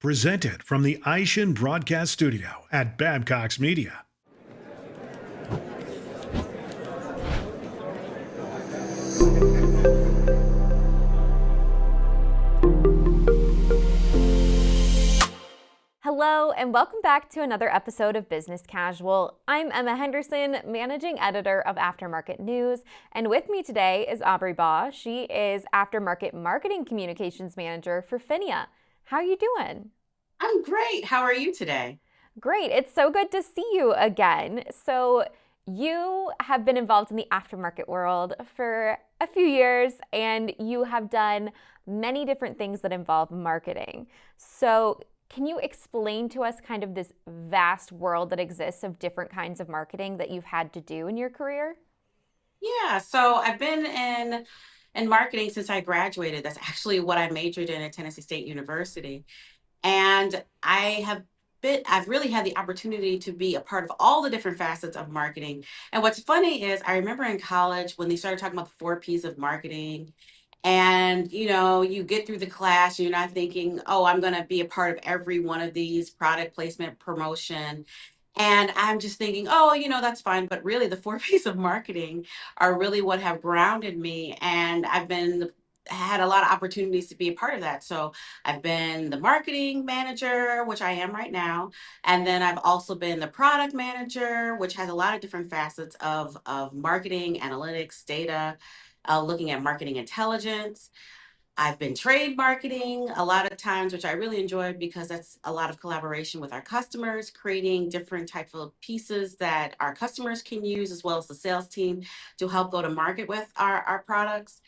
Presented from the Aishin Broadcast Studio at Babcock's Media. Hello, and welcome back to another episode of Business Casual. I'm Emma Henderson, Managing Editor of Aftermarket News, and with me today is Aubry Baugh. She is Aftermarket Marketing Communications Manager for PHINIA. How are you doing? I'm great. How are you today? Great. It's so good to see you again. So you have been involved in the aftermarket world for a few years, and you have done many different things that involve marketing. So can you explain to us kind of this vast world that exists of different kinds of marketing that you've had to do in your career? Yeah, so I've been in marketing since I graduated. That's actually what I majored in at Tennessee State University. And I've really had the opportunity to be a part of all the different facets of marketing. And what's funny is I remember in college when they started talking about the 4 P's of marketing. And you get through the class, you're not thinking, oh, I'm going to be a part of every one of these: product placement, promotion. And I'm just thinking, oh, that's fine. But really, the 4 P's of marketing are really what have grounded me. And had a lot of opportunities to be a part of that. So I've been the marketing manager, which I am right now. And then I've also been the product manager, which has a lot of different facets of marketing, analytics, data, looking at marketing intelligence. I've been trade marketing a lot of times, which I really enjoyed because that's a lot of collaboration with our customers, creating different types of pieces that our customers can use, as well as the sales team, to help go to market with our products.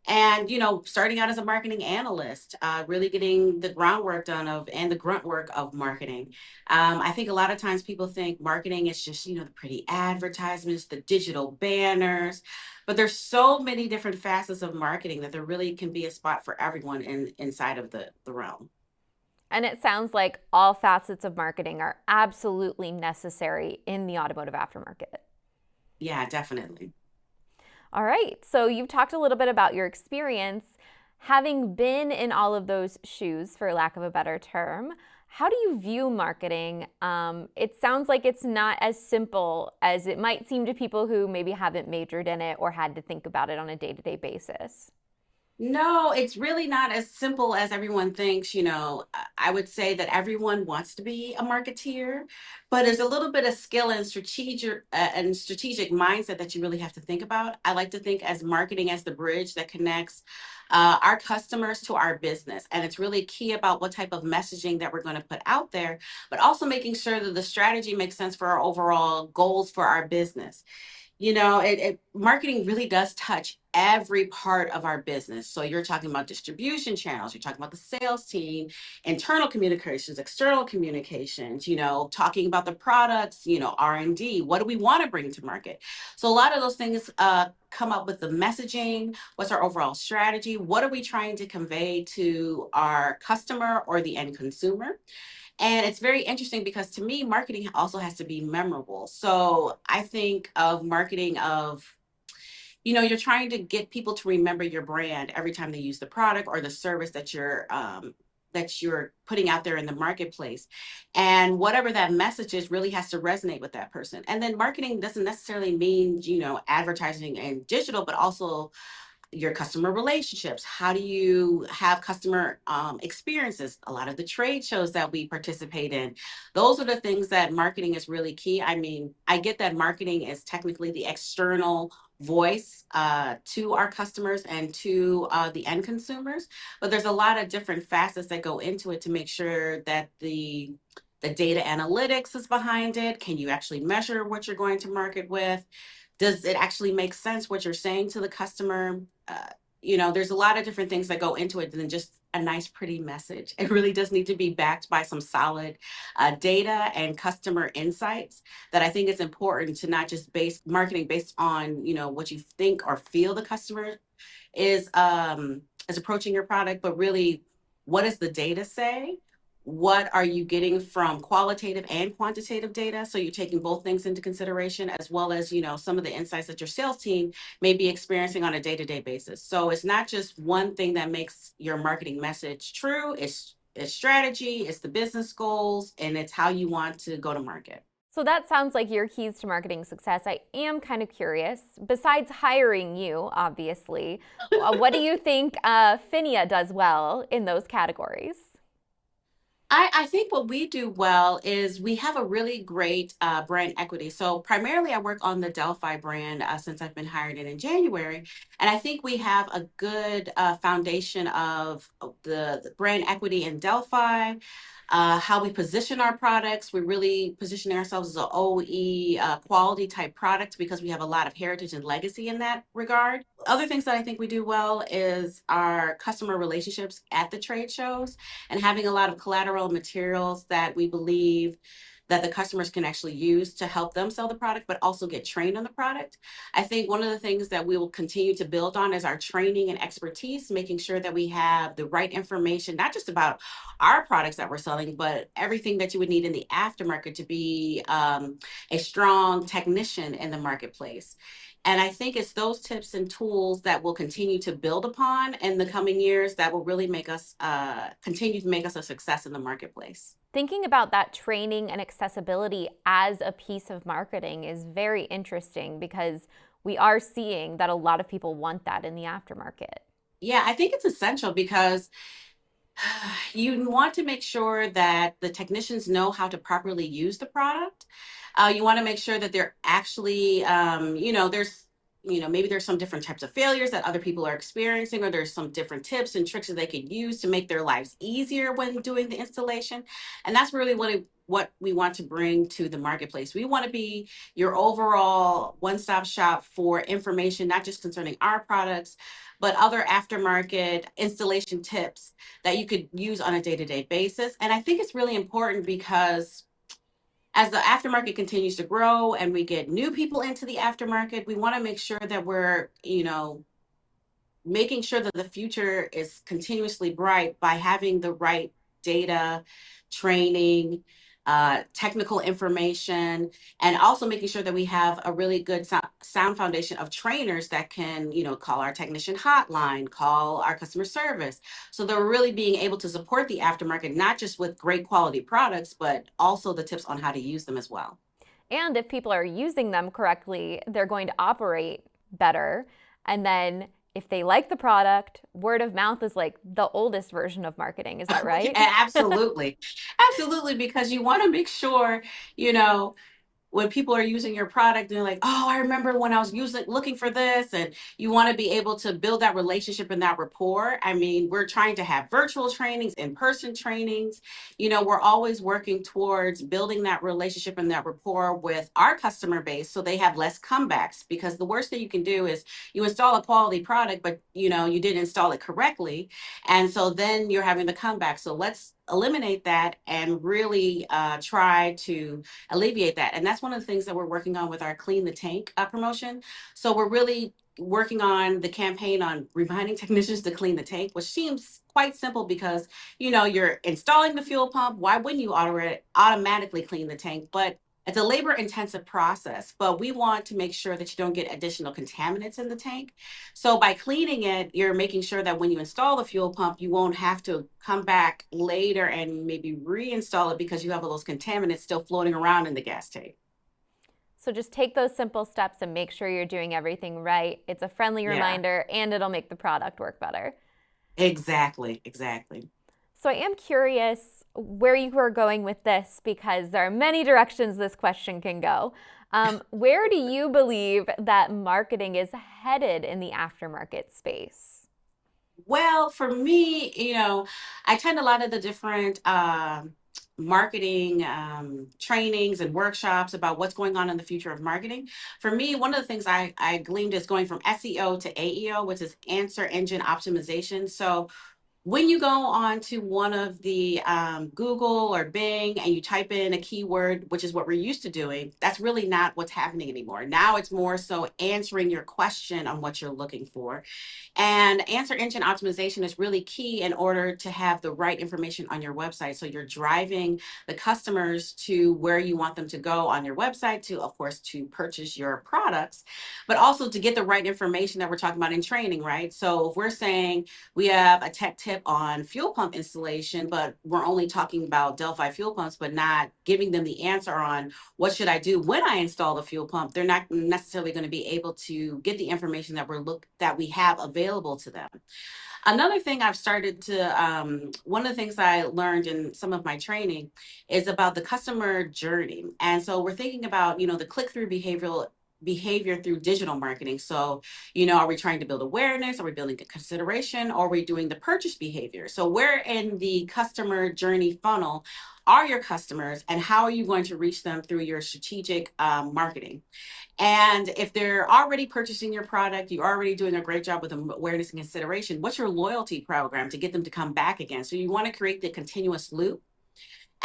And starting out as a marketing analyst, really getting the groundwork done of and the grunt work of marketing. I think a lot of times people think marketing is just the pretty advertisements, the digital banners, but there's so many different facets of marketing that there really can be a spot for everyone inside of the realm. And it sounds like all facets of marketing are absolutely necessary in the automotive aftermarket. Yeah, definitely. All right, so you've talked a little bit about your experience. Having been in all of those shoes, for lack of a better term, how do you view marketing? It sounds like it's not as simple as it might seem to people who maybe haven't majored in it or had to think about it on a day-to-day basis. No, it's really not as simple as everyone thinks. I would say that everyone wants to be a marketeer, but there's a little bit of skill and strategic mindset that you really have to think about. I like to think as marketing as the bridge that connects our customers to our business, and it's really key about what type of messaging that we're going to put out there, but also making sure that the strategy makes sense for our overall goals for our business. Marketing really does touch every part of our business. So you're talking about distribution channels, you're talking about the sales team, internal communications, external communications, talking about the products, R&D. What do we want to bring to market? So a lot of those things come up with the messaging. What's our overall strategy? What are we trying to convey to our customer or the end consumer? And it's very interesting because to me, marketing also has to be memorable. So I think of marketing of, you're trying to get people to remember your brand every time they use the product or the service that you're putting out there in the marketplace. And whatever that message is really has to resonate with that person. And then marketing doesn't necessarily mean, advertising and digital, but also your customer relationships. How do you have customer experiences? A lot of the trade shows that we participate in, those are the things that marketing is really key. I mean, I get that marketing is technically the external voice to our customers and to the end consumers, but there's a lot of different facets that go into it to make sure that the data analytics is behind it. Can you actually measure what you're going to market with? Does it actually make sense what you're saying to the customer? Uh, there's a lot of different things that go into it than just a nice, pretty message. It really does need to be backed by some solid data and customer insights. That I think it's important to not just base marketing based on what you think or feel the customer is approaching your product, but really, what does the data say? What are you getting from qualitative and quantitative data? So you're taking both things into consideration, as well as some of the insights that your sales team may be experiencing on a day-to-day basis. So it's not just one thing that makes your marketing message true. It's It's strategy, it's the business goals, and it's how you want to go to market. So that sounds like your keys to marketing success. I am kind of curious, besides hiring you, obviously, what do you think PHINIA does well in those categories? I think what we do well is we have a really great brand equity. So primarily, I work on the Delphi brand since I've been hired in January, and I think we have a good foundation of the brand equity in Delphi. How we position our products, we're really positioning ourselves as an OE quality type product because we have a lot of heritage and legacy in that regard. Other things that I think we do well is our customer relationships at the trade shows and having a lot of collateral materials that we believe that the customers can actually use to help them sell the product, but also get trained on the product. I think one of the things that we will continue to build on is our training and expertise, making sure that we have the right information, not just about our products that we're selling, but everything that you would need in the aftermarket to be a strong technician in the marketplace. And I think it's those tips and tools that we'll continue to build upon in the coming years that will really make us continue to make us a success in the marketplace. Thinking about that training and accessibility as a piece of marketing is very interesting because we are seeing that a lot of people want that in the aftermarket. Yeah, I think it's essential because you want to make sure that the technicians know how to properly use the product. You want to make sure that they're actually, maybe there's some different types of failures that other people are experiencing, or there's some different tips and tricks that they could use to make their lives easier when doing the installation. And that's really what we want to bring to the marketplace. We want to be your overall one-stop shop for information, not just concerning our products, but other aftermarket installation tips that you could use on a day-to-day basis. And I think it's really important because as the aftermarket continues to grow and we get new people into the aftermarket, we want to make sure that we're, making sure that the future is continuously bright by having the right data, training, technical information, and also making sure that we have a really good sound foundation of trainers that can, call our technician hotline, call our customer service. So they're really being able to support the aftermarket, not just with great quality products, but also the tips on how to use them as well. And if people are using them correctly, they're going to operate better. And then if they like the product, word of mouth is like the oldest version of marketing. Is that right? Absolutely. Absolutely. Because you want to make sure, you know, when people are using your product, they're like, oh, I remember when I was looking for this. And you want to be able to build that relationship and that rapport. I mean, we're trying to have virtual trainings, in-person trainings. We're always working towards building that relationship and that rapport with our customer base so they have less comebacks, because the worst thing you can do is you install a quality product, but you didn't install it correctly. And so then you're having the comeback. So let's eliminate that and really try to alleviate that. And that's one of the things that we're working on with our Clean the Tank promotion. So we're really working on the campaign on reminding technicians to clean the tank, which seems quite simple because you're installing the fuel pump. Why wouldn't you automatically clean the tank? But it's a labor intensive process, but we want to make sure that you don't get additional contaminants in the tank. So by cleaning it, you're making sure that when you install the fuel pump, you won't have to come back later and maybe reinstall it because you have all those contaminants still floating around in the gas tank. So just take those simple steps and make sure you're doing everything right. It's a friendly Yeah, reminder and it'll make the product work better. exactly, exactly. So I am curious where you are going with this because there are many directions this question can go. Where do you believe that marketing is headed in the aftermarket space? Well, for me, I attend a lot of the different marketing trainings and workshops about what's going on in the future of marketing. For me, one of the things I gleaned is going from SEO to AEO, which is answer engine optimization. So when you go on to one of the Google or Bing and you type in a keyword, which is what we're used to doing, that's really not what's happening anymore. Now it's more so answering your question on what you're looking for. And answer engine optimization is really key in order to have the right information on your website. So you're driving the customers to where you want them to go on your website to, of course, to purchase your products, but also to get the right information that we're talking about in training, right? So if we're saying we have a tech tip tip on fuel pump installation, but we're only talking about Delphi fuel pumps, but not giving them the answer on what should I do when I install the fuel pump, they're not necessarily going to be able to get the information that we have available to them. Another thing I've started to, one of the things I learned in some of my training is about the customer journey. And so we're thinking about, the click-through behavior through digital marketing. So, are we trying to build awareness? Are we building consideration? Or are we doing the purchase behavior? So where in the customer journey funnel are your customers, and how are you going to reach them through your strategic marketing? And if they're already purchasing your product, you're already doing a great job with awareness and consideration. What's your loyalty program to get them to come back again? So you want to create the continuous loop.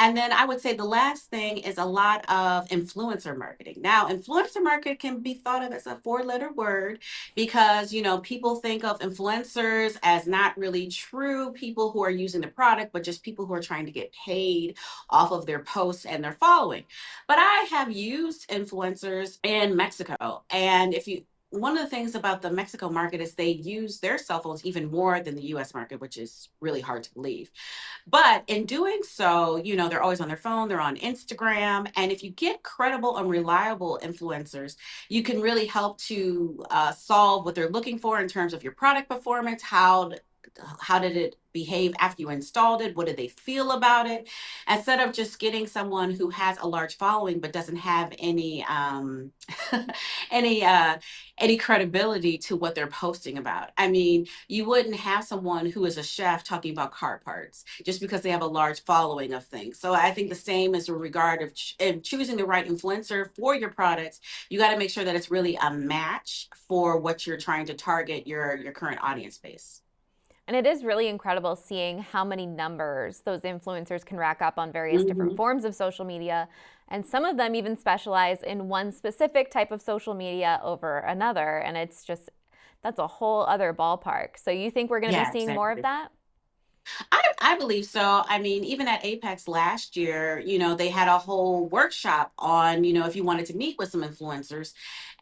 And then I would say the last thing is a lot of influencer marketing. Now, influencer market can be thought of as a four-letter word because, people think of influencers as not really true people who are using the product, but just people who are trying to get paid off of their posts and their following. But I have used influencers in Mexico. And one of the things about the Mexico market is they use their cell phones even more than the US market, which is really hard to believe. But in doing so, they're always on their phone, they're on Instagram. And if you get credible and reliable influencers, you can really help to solve what they're looking for in terms of your product performance. How did it behave after you installed it? What did they feel about it? Instead of just getting someone who has a large following but doesn't have any any any credibility to what they're posting about. I mean, you wouldn't have someone who is a chef talking about car parts just because they have a large following of things. So I think the same is in regard of choosing the right influencer for your products. You got to make sure that it's really a match for what you're trying to target your current audience base. And it is really incredible seeing how many numbers those influencers can rack up on various different forms of social media. And some of them even specialize in one specific type of social media over another. And that's a whole other ballpark. So you think we're going to be seeing more of that? I believe so. I mean, even at Apex last year, they had a whole workshop on, if you wanted to meet with some influencers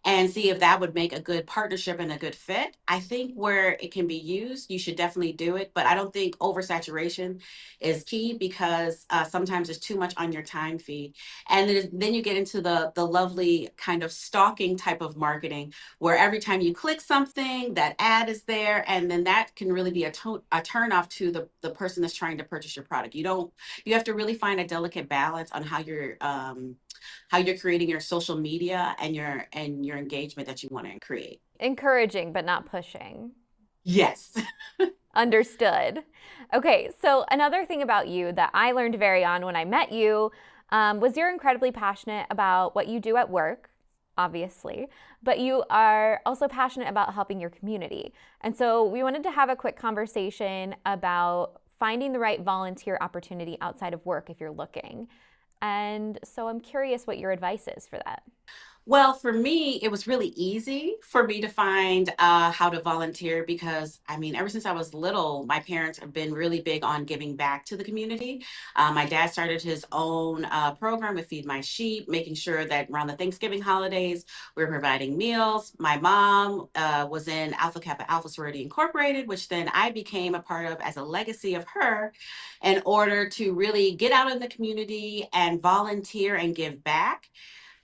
and see if that would make a good partnership and a good fit. I think where it can be used, you should definitely do it. But I don't think oversaturation is key because sometimes it's too much on your time feed. And then you get into the lovely kind of stalking type of marketing where every time you click something, that ad is there. And then that can really be a turn off to the person that's trying to purchase your product. You have to really find a delicate balance on how you're creating your social media and your engagement that you want to create. Encouraging, but not pushing. Yes. Understood. Okay, so another thing about you that I learned very on when I met you was you're incredibly passionate about what you do at work, obviously, but you are also passionate about helping your community. And so we wanted to have a quick conversation about finding the right volunteer opportunity outside of work if you're looking. And so I'm curious what your advice is for that. Well, for me, it was really easy for me to find how to volunteer because, I mean, ever since I was little, my parents have been really big on giving back to the community. My dad started his own program with Feed My Sheep, making sure that around the Thanksgiving holidays, we were providing meals. My mom was in Alpha Kappa Alpha Sorority Incorporated, which then I became a part of as a legacy of her in order to really get out in the community and volunteer and give back.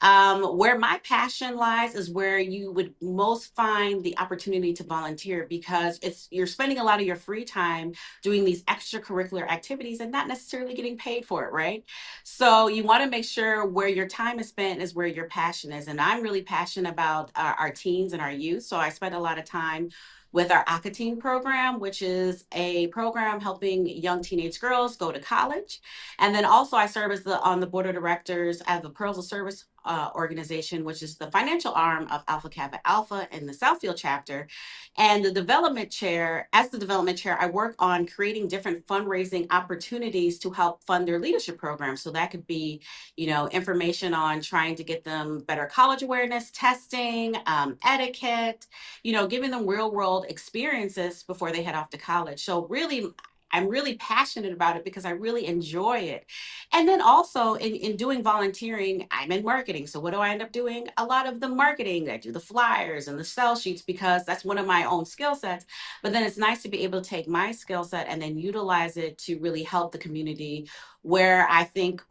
Where my passion lies is where you would most find the opportunity to volunteer because you're spending a lot of your free time doing these extracurricular activities and not necessarily getting paid for it, right? So you want to make sure where your time is spent is where your passion is. And I'm really passionate about our teens and our youth. So I spend a lot of time with our ACA program, which is a program helping young teenage girls go to college. And then also I serve as on the board of directors at the Pearls of Service organization, which is the financial arm of Alpha Kappa Alpha in the Southfield chapter. And as the development chair, I work on creating different fundraising opportunities to help fund their leadership programs. So that could be, information on trying to get them better college awareness, testing, etiquette, giving them real world experiences before they head off to college. So really, I'm really passionate about it because I really enjoy it. And then also in doing volunteering, I'm in marketing. So what do I end up doing? A lot of the marketing. I do the flyers and the sell sheets because that's one of my own skill sets. But then it's nice to be able to take my skill set and then utilize it to really help the community where I think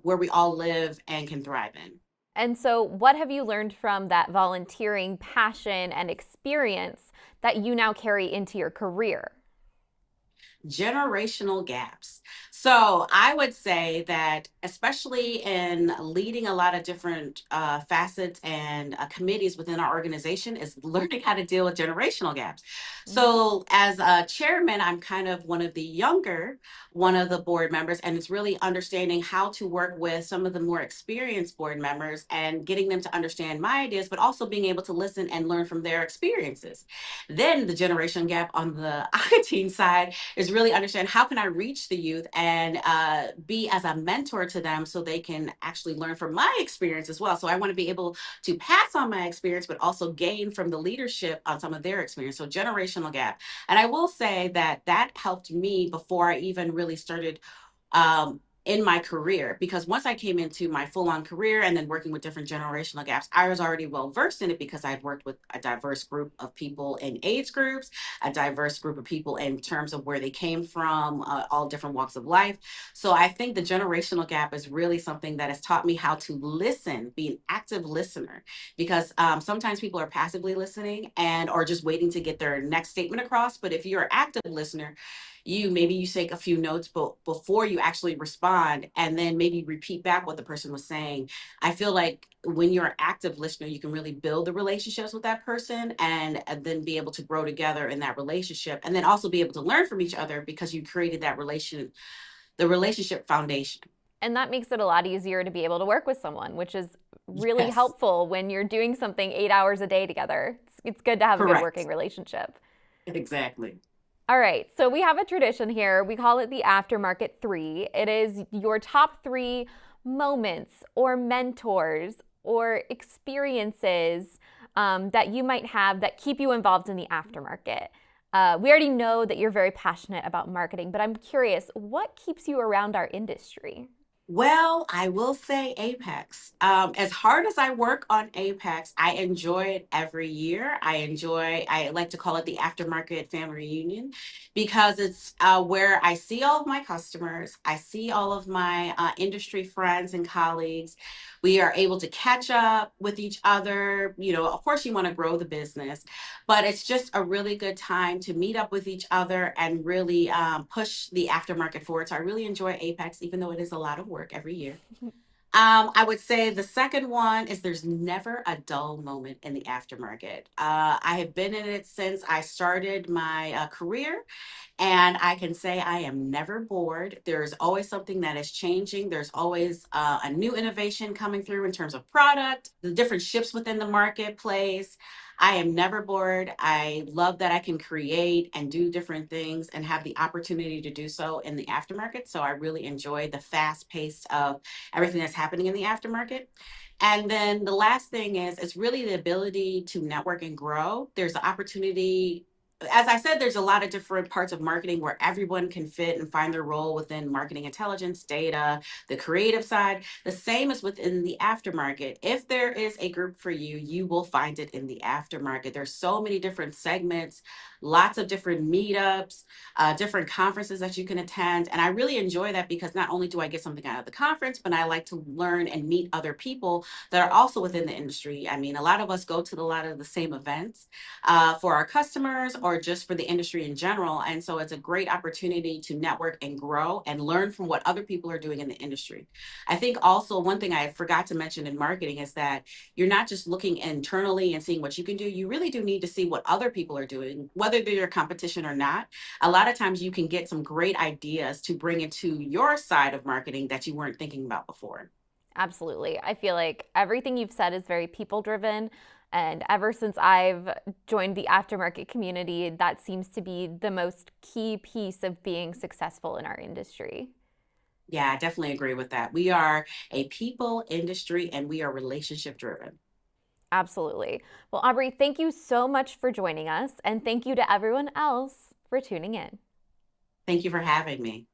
where we all live and can thrive in. And so, what have you learned from that volunteering passion and experience that you now carry into your career? Generational gaps. So I would say that, especially in leading a lot of different facets and committees within our organization, is learning how to deal with generational gaps. Hmm. So, as a chairman, I'm kind of one of the younger one of the board members, and it's really understanding how to work with some of the more experienced board members and getting them to understand my ideas, but also being able to listen and learn from their experiences. Then the generation gap on the I-team side is really understand how can I reach the youth and be as a mentor to them so they can actually learn from my experience as well. So I want to be able to pass on my experience, but also gain from the leadership on some of their experience. So generational gap. And I will say that that helped me before I even really started in my career, because once I came into my full-on career and then working with different generational gaps, I was already well versed in it because I'd worked with a diverse group of people in age groups, a diverse group of people in terms of where they came from, all different walks of life. So I think the generational gap is really something that has taught me how to listen, be an active listener, because sometimes people are passively listening and or just waiting to get their next statement across. But if you're an active listener, you take a few notes but before you actually respond, and then maybe repeat back what the person was saying. I feel like when you're an active listener, you can really build the relationships with that person, and then be able to grow together in that relationship, and then also be able to learn from each other because you created that the relationship foundation. And that makes it a lot easier to be able to work with someone, which is really Yes, helpful when you're doing something 8 hours a day together. It's good to have a good working correct. relationship. Exactly. All right, so we have a tradition here. We call it the aftermarket three. It is your top three moments or mentors or experiences that you might have that keep you involved in the aftermarket. We already know that you're very passionate about marketing, but I'm curious, what keeps you around our industry? Well, I will say Apex. As hard as I work on Apex, I enjoy it every year. I like to call it the aftermarket family reunion because it's where I see all of my customers, I see all of my industry friends and colleagues. We are able to catch up with each other. You know, of course, you want to grow the business, but it's just a really good time to meet up with each other and really push the aftermarket forward. So I really enjoy Apex, even though it is a lot of work every year. I would say the second one is there's never a dull moment in the aftermarket. I have been in it since I started my career, and I can say I am never bored. There's always something that is changing. There's always a new innovation coming through in terms of product, the different shifts within the marketplace. I am never bored. I love that I can create and do different things and have the opportunity to do so in the aftermarket. So I really enjoy the fast pace of everything that's happening in the aftermarket. And then the last thing is it's really the ability to network and grow. There's the opportunity, as I said, there's a lot of different parts of marketing where everyone can fit and find their role within marketing intelligence, data, the creative side. The same is within the aftermarket. If there is a group for you, you will find it in the aftermarket. There's so many different segments, lots of different meetups, different conferences that you can attend. And I really enjoy that because not only do I get something out of the conference, but I like to learn and meet other people that are also within the industry. I mean, a lot of us go to a lot of the same events for our customers or just for the industry in general. And so it's a great opportunity to network and grow and learn from what other people are doing in the industry. I think also one thing I forgot to mention in marketing is that you're not just looking internally and seeing what you can do. You really do need to see what other people are doing, whether they're your competition or not. A lot of times you can get some great ideas to bring into your side of marketing that you weren't thinking about before. Absolutely. I feel like everything you've said is very people driven. And ever since I've joined the aftermarket community, that seems to be the most key piece of being successful in our industry. Yeah, I definitely agree with that. We are a people industry and we are relationship driven. Absolutely. Well, Aubrey, thank you so much for joining us. And thank you to everyone else for tuning in. Thank you for having me.